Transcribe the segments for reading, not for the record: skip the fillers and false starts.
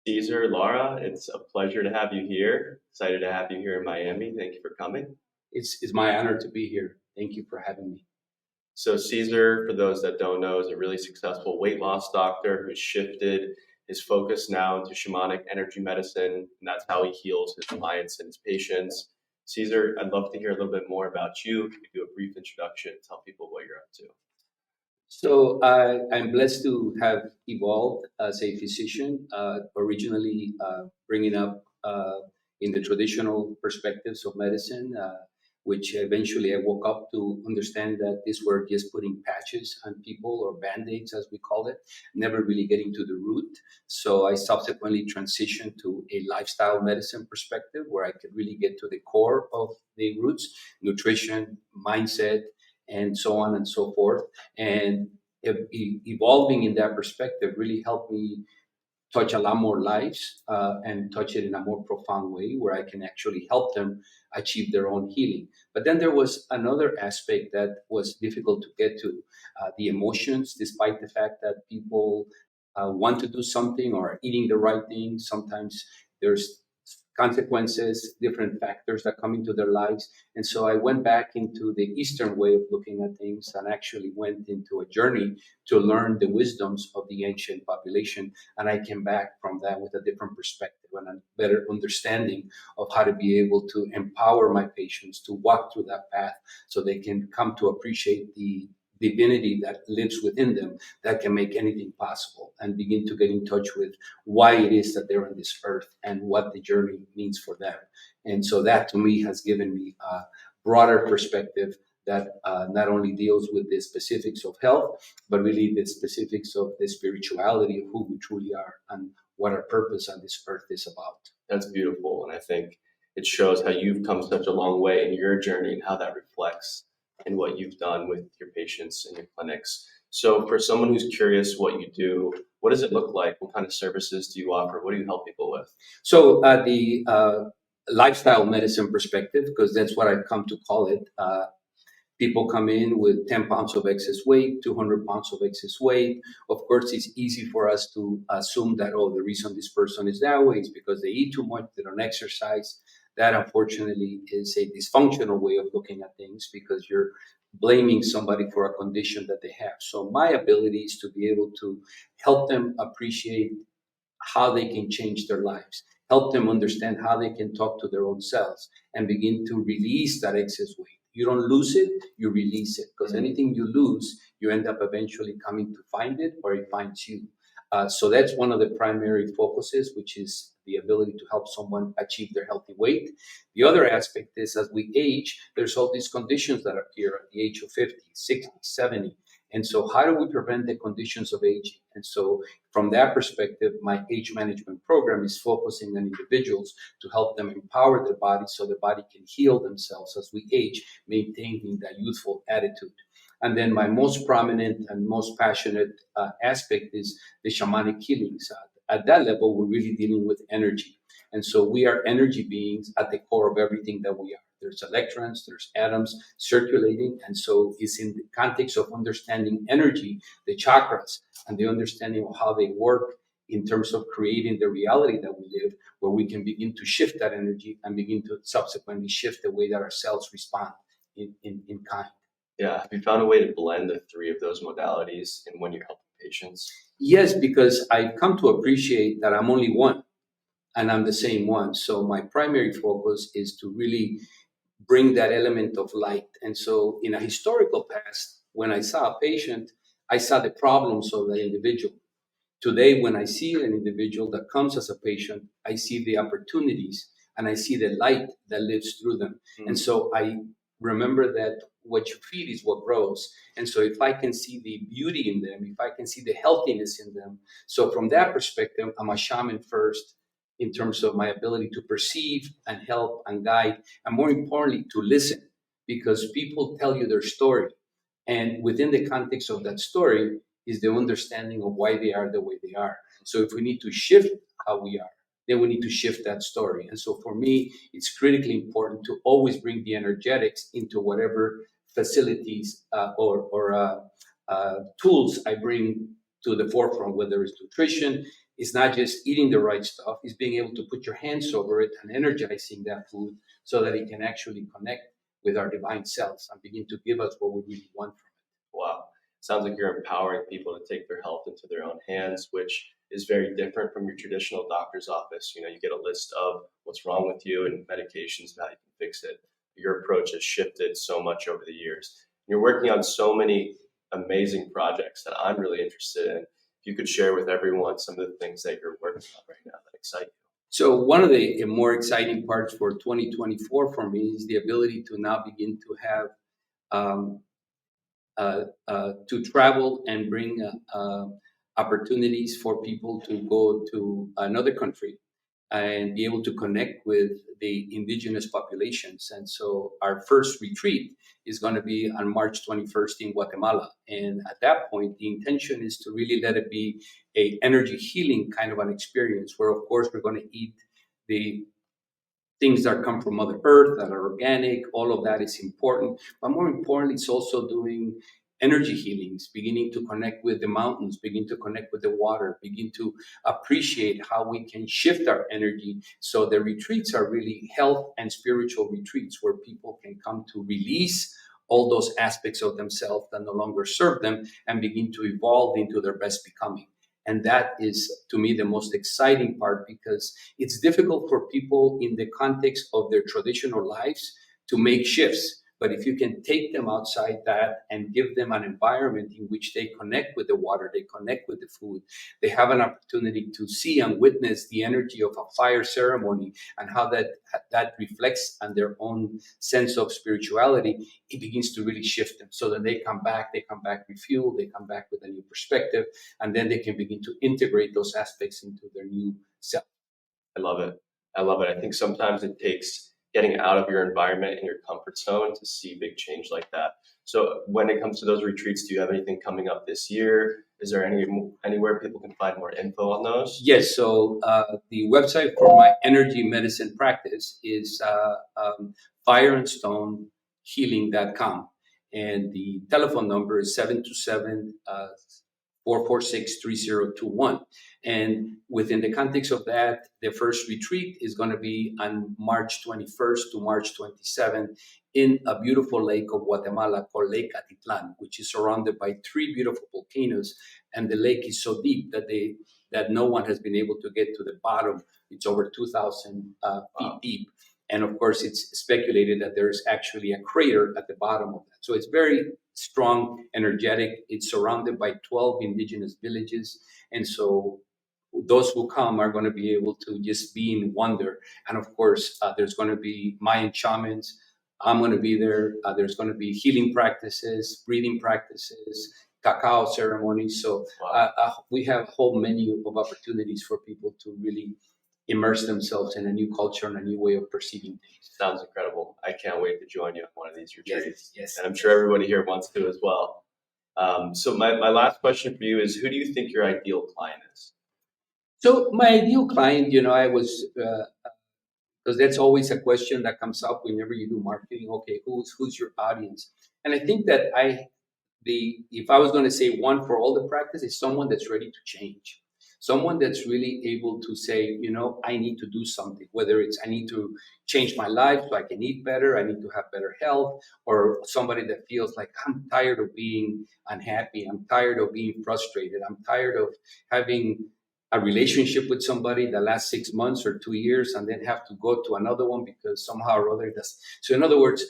César Lara, it's a pleasure to have you here. Excited to have you here in Miami. Thank you for coming. It's my honor to be here. Thank you for having me. So César, for those that don't know, is a really successful weight loss doctor who's shifted his focus now into shamanic energy medicine, and that's how he heals his clients and his patients. César, I'd love to hear a little bit more about you. Can you do a brief introduction, tell people what you're up to? So I'm blessed to have evolved as a physician, originally bringing up in the traditional perspectives of medicine, which eventually I woke up to understand that these were just putting patches on people, or band-aids as we call it, never really getting to the root. So I subsequently transitioned to a lifestyle medicine perspective where I could really get to the core of the roots: nutrition, mindset, and so on and so forth. And evolving in that perspective really helped me touch a lot more lives and touch it in a more profound way where I can actually help them achieve their own healing. But then there was another aspect that was difficult to get to, the emotions, despite the fact that people want to do something or are eating the right thing. Sometimes there's consequences, different factors that come into their lives. And so I went back into the Eastern way of looking at things and actually went into a journey to learn the wisdoms of the ancient population. And I came back from that with a different perspective and a better understanding of how to be able to empower my patients to walk through that path so they can come to appreciate the divinity that lives within them that can make anything possible, and begin to get in touch with why it is that they're on this earth and what the journey means for them. And so that to me has given me a broader perspective that not only deals with the specifics of health, but really the specifics of the spirituality of who we truly are and what our purpose on this earth is about. That's beautiful. And I think it shows how you've come such a long way in your journey and how that reflects in what you've done with your patients in your clinics. So for someone who's curious what you do, what does it look like? What kind of services do you offer? What do you help people with? So the lifestyle medicine perspective, because that's what I've come to call it, people come in with 10 pounds of excess weight, 200 pounds of excess weight. Of course, it's easy for us to assume that, oh, the reason this person is that way is because they eat too much, they don't exercise. That, unfortunately, is a dysfunctional way of looking at things because you're blaming somebody for a condition that they have. So my ability is to be able to help them appreciate how they can change their lives, help them understand how they can talk to their own selves and begin to release that excess weight. You don't lose it, you release it, because anything you lose, you end up eventually coming to find it, or it finds you. So that's one of the primary focuses, which is the ability to help someone achieve their healthy weight. The other aspect is, as we age, there's all these conditions that appear at the age of 50, 60, 70. And so how do we prevent the conditions of aging? And so from that perspective, my age management program is focusing on individuals to help them empower their body so the body can heal themselves as we age, maintaining that youthful attitude. And then my most prominent and most passionate aspect is the shamanic healings. At that level, we're really dealing with energy. And so we are energy beings at the core of everything that we are. There's electrons, there's atoms circulating. And so it's in the context of understanding energy, the chakras, and the understanding of how they work in terms of creating the reality that we live, where we can begin to shift that energy and begin to subsequently shift the way that our cells respond in kind. Yeah. Have you found a way to blend the three of those modalities in when you're helping patients? Yes, because I've come to appreciate that I'm only one and I'm the same one. So my primary focus is to really bring that element of light. And so in a historical past, when I saw a patient, I saw the problems of the individual. Today, when I see an individual that comes as a patient, I see the opportunities and I see the light that lives through them. And so I remember that what you feed is what grows. And so if I can see the beauty in them, if I can see the healthiness in them, so from that perspective, I'm a shaman first in terms of my ability to perceive and help and guide, and more importantly, to listen, because people tell you their story. And within the context of that story is the understanding of why they are the way they are. So if we need to shift how we are, then we need to shift that story. And so for me, it's critically important to always bring the energetics into whatever facilities or tools I bring to the forefront, whether it's nutrition. It's not just eating the right stuff, it's being able to put your hands over it and energizing that food so that it can actually connect with our divine selves and begin to give us what we really want from it. Wow. Sounds like you're empowering people to take their health into their own hands, which is very different from your traditional doctor's office. You know, you get a list of what's wrong with you and medications and how you can fix it. Your approach has shifted so much over the years. You're working on so many amazing projects that I'm really interested in. If you could share with everyone some of the things that you're working on right now that excite you. So one of the more exciting parts for 2024 for me is the ability to now begin to have to travel and bring opportunities for people to go to another country and be able to connect with the indigenous populations. And so our first retreat is going to be on March 21st in Guatemala. And at that point, the intention is to really let it be a energy healing kind of an experience where, of course, we're going to eat the things that come from Mother Earth, that are organic. All of that is important. But more importantly, it's also doing energy healings, beginning to connect with the mountains, begin to connect with the water, begin to appreciate how we can shift our energy. So the retreats are really health and spiritual retreats where people can come to release all those aspects of themselves that no longer serve them and begin to evolve into their best becoming. And that is, to me, the most exciting part, because it's difficult for people in the context of their traditional lives to make shifts. But if you can take them outside that and give them an environment in which they connect with the water, they connect with the food, they have an opportunity to see and witness the energy of a fire ceremony and how that reflects on their own sense of spirituality, it begins to really shift them so that they come back refueled, they come back with a new perspective, and then they can begin to integrate those aspects into their new self. I love it. I love it. I think sometimes it takes getting out of your environment and your comfort zone to see big change like that. So when it comes to those retreats, do you have anything coming up this year? Is there anywhere people can find more info on those? Yes. So the website for my energy medicine practice is fireandstonehealing.com. And the telephone number is 727-446-3021. And within the context of that, the first retreat is going to be on March 21st to March 27th in a beautiful lake of Guatemala called Lake Atitlan, which is surrounded by 3 beautiful volcanoes. And the lake is so deep that no one has been able to get to the bottom. It's over 2,000 feet deep. And of course, it's speculated that there's actually a crater at the bottom of that. So it's very strong, energetic. It's surrounded by 12 indigenous villages. And so those who come are going to be able to just be in wonder. And of course, there's going to be Mayan shamans. I'm going to be there. There's going to be healing practices, breathing practices, cacao ceremonies. So we have a whole menu of opportunities for people to really immerse themselves in a new culture and a new way of perceiving things. Sounds incredible. I can't wait to join you on one of these retreats. Yes. And I'm sure everybody here wants to as well. So my last question for you is, who do you think your ideal client is? So my ideal client, I was, because that's always a question that comes up whenever you do marketing. Okay, who's your audience? And I think that if I was going to say one for all the practice, is someone that's ready to change. Someone that's really able to say, I need to do something, whether it's I need to change my life so I can eat better, I need to have better health, or somebody that feels like I'm tired of being unhappy, I'm tired of being frustrated, I'm tired of having a relationship with somebody that lasts 6 months or 2 years and then have to go to another one because somehow or other it does. So in other words,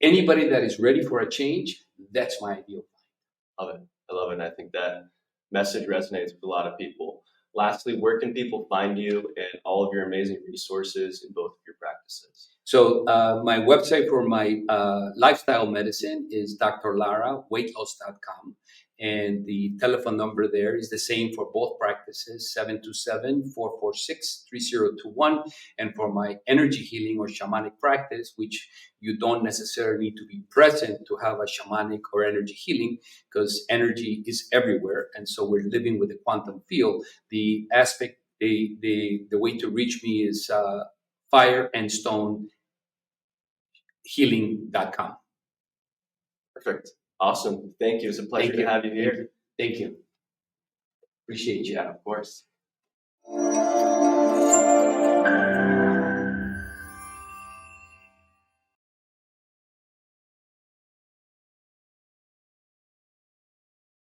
anybody that is ready for a change, that's my ideal client. I love it. I think that message resonates with a lot of people. Lastly, where can people find you and all of your amazing resources in both of your practices? So my website for my lifestyle medicine is Dr. Lara, weightloss.com. And the telephone number there is the same for both practices, 727-446-3021. And for my energy healing or shamanic practice, which you don't necessarily need to be present to have a shamanic or energy healing, because energy is everywhere. And so we're living with a quantum field. The aspect the way to reach me is fireandstonehealing.com. Perfect. Awesome. Thank you. It's a pleasure Thank you. to have you here. Thank you. Appreciate you. Yeah, of course.